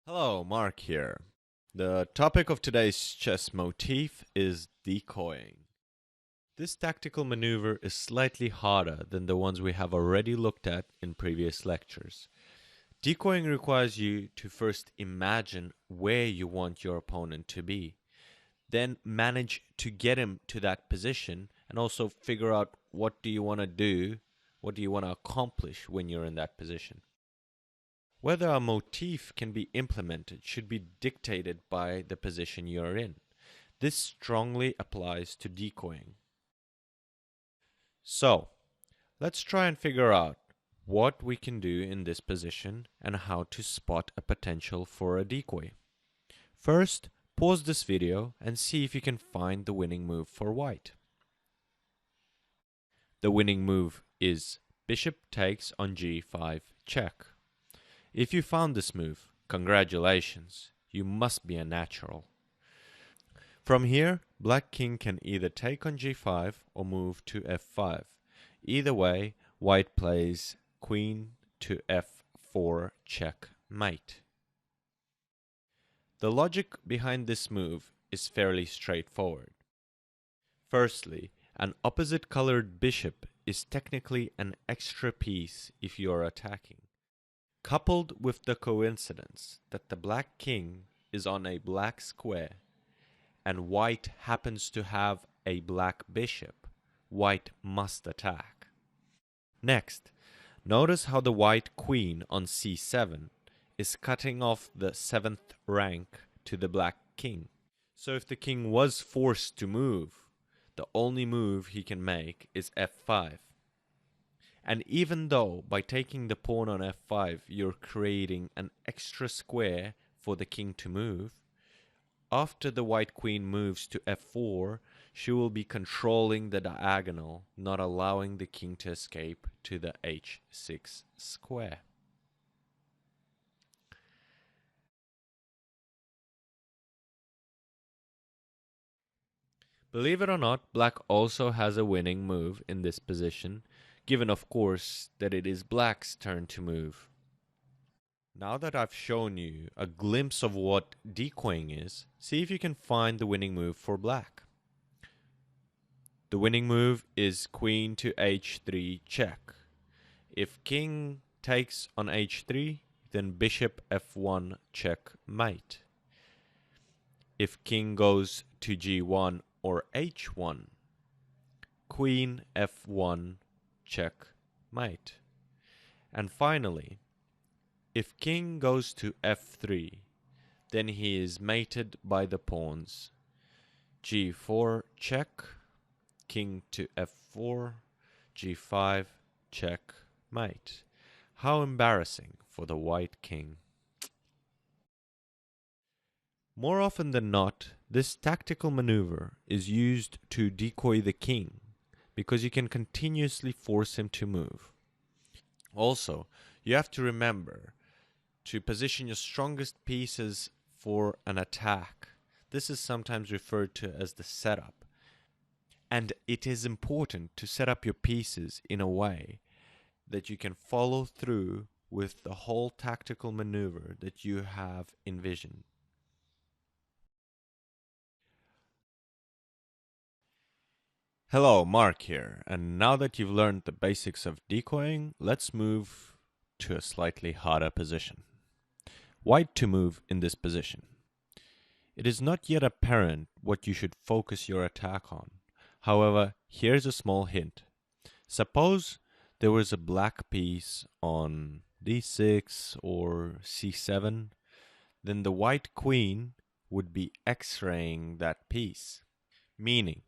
Hello, Mark here. The topic of today's chess motif is decoying. This tactical maneuver is slightly harder than the ones we have already looked at in previous lectures. Decoying requires you to first imagine where you want your opponent to be, then manage to get him to that position, and also figure out what do you want to do, what do you want to accomplish when you're in that position. Whether a motif can be implemented should be dictated by the position you're in. This strongly applies to decoying. So, let's try and figure out what we can do in this position and how to spot a potential for a decoy. First, pause this video and see if you can find the winning move for white. The winning move is bishop takes on g5 check. If you found this move, congratulations, you must be a natural. From here, black king can either take on g5 or move to f5. Either way, white plays queen to f4 checkmate. The logic behind this move is fairly straightforward. Firstly, an opposite colored bishop is technically an extra piece if you are attacking. Coupled with the coincidence that the black king is on a black square and white happens to have a black bishop, white must attack. Next, notice how the white queen on c7 is cutting off the 7th rank to the black king. So if the king was forced to move, the only move he can make is f5. And even though by taking the pawn on f5 you're creating an extra square for the king to move, after the white queen moves to f4, she will be controlling the diagonal, not allowing the king to escape to the h6 square. Believe it or not, black also has a winning move in this position, given of course that it is black's turn to move. Now that I've shown you a glimpse of what decoying is, see if you can find the winning move for black. The winning move is queen to h3 check. If king takes on h3, then bishop f1 checkmate. If king goes to g1 or h1, queen f1 checkmate. And finally, if king goes to f3, then he is mated by the pawns. g4 check, king to f4, g5 checkmate. How embarrassing for the white king. More often than not, this tactical maneuver is used to decoy the king, because you can continuously force him to move. Also, you have to remember to position your strongest pieces for an attack. This is sometimes referred to as the setup. And it is important to set up your pieces in a way that you can follow through with the whole tactical maneuver that you have envisioned. Hello, Mark here, and now that you've learned the basics of decoying, let's move to a slightly harder position. White to move in this position. It is not yet apparent what you should focus your attack on. However, here's a small hint. Suppose there was a black piece on d6 or c7, then the white queen would be x-raying that piece, meaning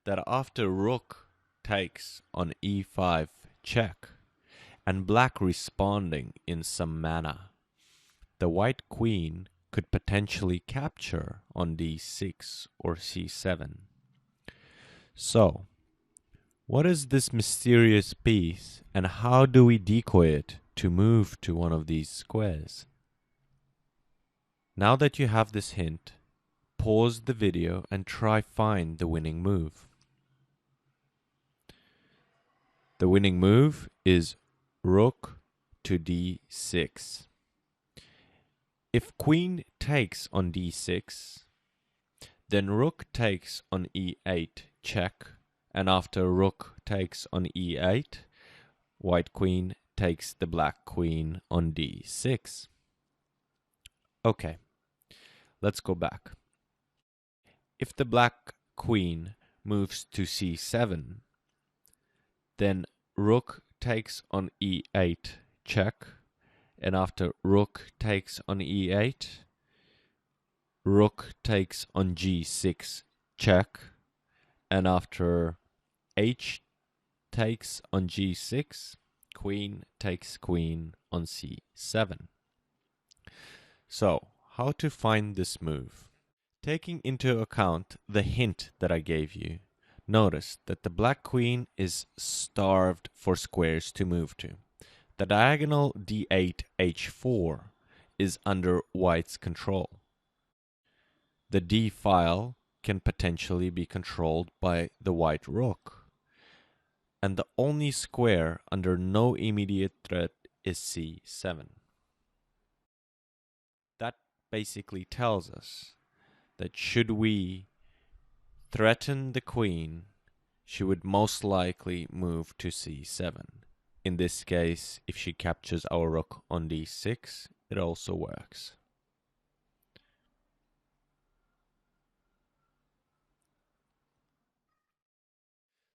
that after rook takes on e5 check, and black responding in some manner, the white queen could potentially capture on d6 or c7. So, what is this mysterious piece, and how do we decoy it to move to one of these squares? Now that you have this hint, pause the video and try find the winning move. The winning move is rook to d6. If queen takes on d6, then rook takes on e8 check, and after rook takes on e8, white queen takes the black queen on d6. Okay, let's go back. If the black queen moves to c7, then rook takes on e8 check, and after rook takes on e8, rook takes on g6 check, and after h takes on g6, queen takes queen on c7. So, how to find this move? Taking into account the hint that I gave you, notice that the black queen is starved for squares to move to. The diagonal d8 h4 is under white's control. The d file can potentially be controlled by the white rook. And the only square under no immediate threat is c7. That basically tells us that should we threaten the queen, she would most likely move to c7. In this case, if she captures our rook on d6, it also works.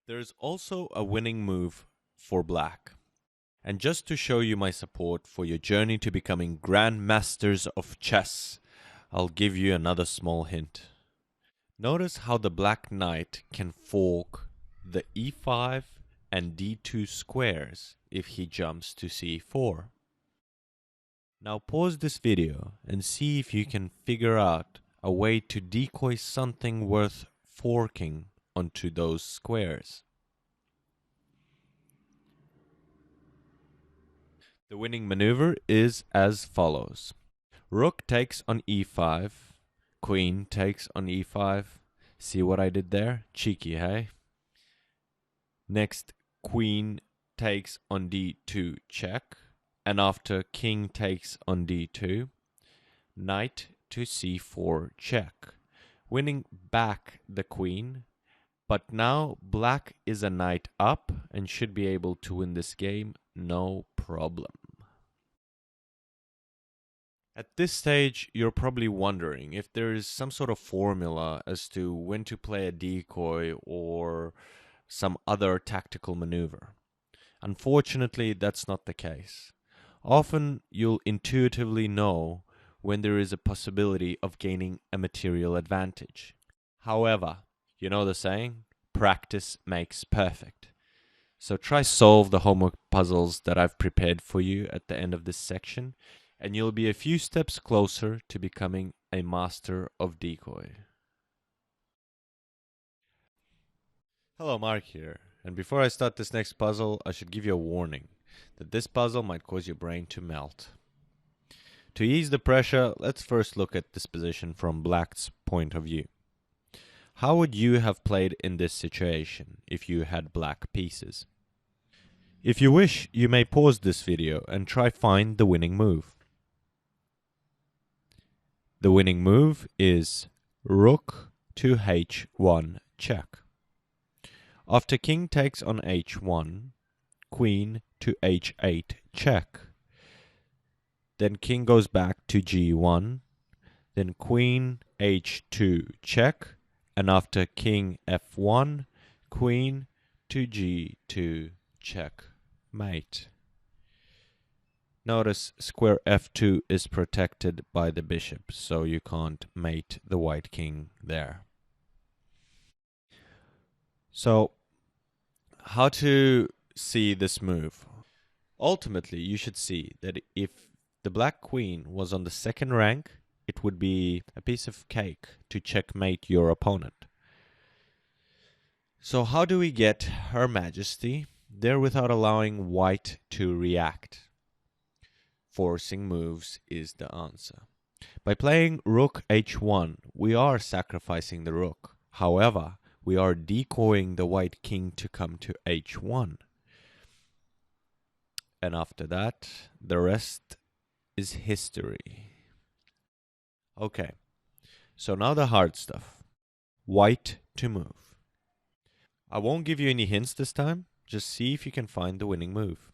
There's also a winning move for black. And just to show you my support for your journey to becoming grandmasters of chess, I'll give you another small hint. Notice how the black knight can fork the e5 and d2 squares if he jumps to c4. Now pause this video and see if you can figure out a way to decoy something worth forking onto those squares. The winning maneuver is as follows. Rook takes on e5, queen takes on e5. See what I did there? Cheeky, hey? Next, queen takes on d2 check, and after king takes on d2, knight to c4 check, winning back the queen. But now black is a knight up and should be able to win this game, no problem. At this stage, you're probably wondering if there is some sort of formula as to when to play a decoy or some other tactical maneuver. Unfortunately, that's not the case. Often, you'll intuitively know when there is a possibility of gaining a material advantage. However, you know the saying, practice makes perfect. So try solve the homework puzzles that I've prepared for you at the end of this section, and you'll be a few steps closer to becoming a master of decoy. Hello, Mark here, and before I start this next puzzle, I should give you a warning that this puzzle might cause your brain to melt. To ease the pressure, let's first look at this position from black's point of view. How would you have played in this situation if you had black pieces? If you wish, you may pause this video and try find the winning move. The winning move is rook to h1 check. After king takes on h1, queen to h8 check. Then king goes back to g1, then queen h2 check, and after king f1, queen to g2 check mate. Notice square f2 is protected by the bishop, so you can't mate the white king there. So, how to see this move? Ultimately, you should see that if the black queen was on the second rank, it would be a piece of cake to checkmate your opponent. So how do we get Her Majesty there without allowing white to react? Forcing moves is the answer. By playing rook h1, we are sacrificing the rook. However, we are decoying the white king to come to h1. And after that, the rest is history. Okay, so now the hard stuff. White to move. I won't give you any hints this time, just see if you can find the winning move.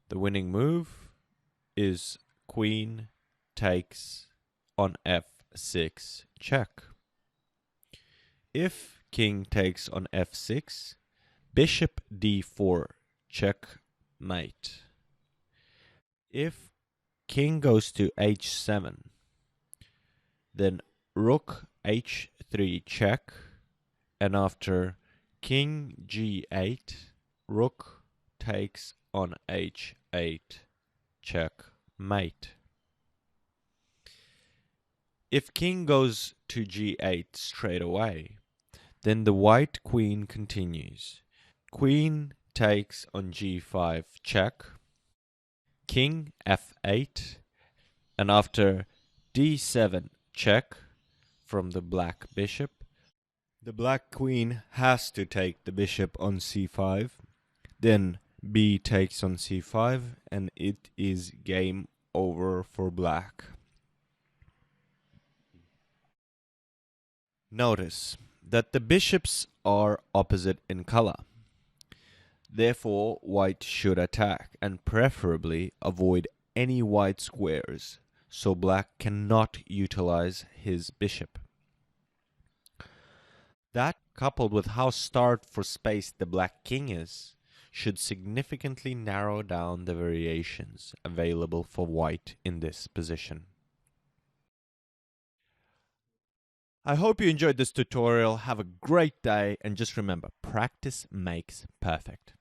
The winning move is queen takes on f6 check. If king takes on f6, bishop d4 checkmate. If king goes to h7, then rook h3 check, and after king g8, rook takes on h8 checkmate. If king goes to g8 straight away, then the white queen continues. Queen takes on g5 check, king f8, and after d7 check from the black bishop, the black queen has to take the bishop on c5, then b takes on c5, and it is game over for black. Notice that the bishops are opposite in color. Therefore, white should attack and preferably avoid any white squares, so black cannot utilize his bishop. That, coupled with how starved for space the black king is, should significantly narrow down the variations available for white in this position. I hope you enjoyed this tutorial. Have a great day, and just remember, practice makes perfect.